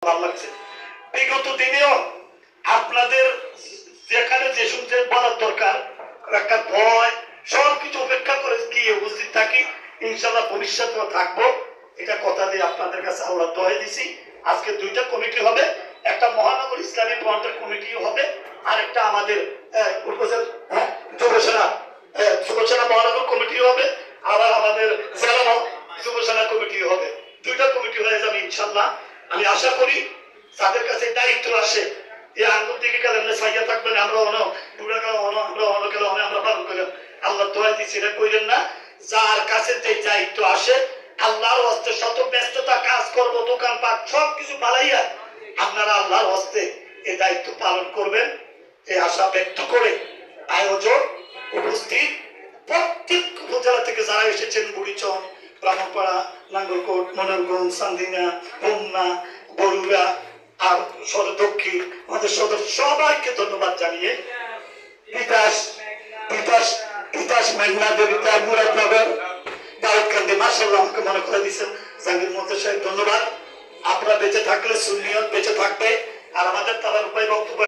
ভালো লাগছে। বিগত দিনেও আপনাদের যেখানে যে শুনতে বলার দরকার একটা ভয় সবকিছু উপেক্ষা করে গিয়ে উপস্থিত থাকি, ইনশাল্লাহ ভবিষ্যতেও থাকবো, এটা কথা দিয়ে আপনাদের কাছে আল্লাহ দোয়া দিছি। আজকে দুইটা কমিটি হবে, একটা মহানগর ইসলামী ফ্রন্টের কমিটি হবে, আর একটা আমাদের যুবসেনা মহানগর কমিটি হবে, আবার আমাদের জেলা যুবসেনা কমিটি হবে। দুইটা কমিটি হয়ে যাবে ইনশাল্লাহ। আমি আশা করি যাদের কাছে দায়িত্ব আসে এই আঙ্গুল থেকে গেলে সাইয়া থাকবেন, আমরা আমরা পালন করলাম, আল্লাহ দোয়া দিচ্ছি এটা কইলেন না। যার কাছে যে দায়িত্ব আসে আল্লাহর হস্তে শত ব্যস্ততা কাজ করব দোকানপাট সবকিছু পালাইয়া আপনারা আল্লাহর হস্তে এই দায়িত্ব পালন করবেন, এই আশা ব্যক্ত করে আয়োজক উপস্থিত প্রত্যেক উপজেলা থেকে যারা এসেছেন, বুড়িচং, ব্রাহ্মণপাড়া, নাঙ্গলকোট, মনোরগঞ্জ, চান্দিনা, হোমনা, বরুড়া আর সদর দক্ষিণ আমাদের সদর সবাইকে ধন্যবাদ জানিয়ে তিতাস মেঘনা দেবিতা মুরাদনগর দাউদকান্দি মাশাআল্লাহ আমাকে মনে করে দিচ্ছেন জাহাঙ্গীর মোহাম্মদ সাহেব, ধন্যবাদ। আপনারা বেঁচে থাকলে সুন্নিয়ত বেঁচে থাকবে। আর আমাদের তার উপায় বক্তব্য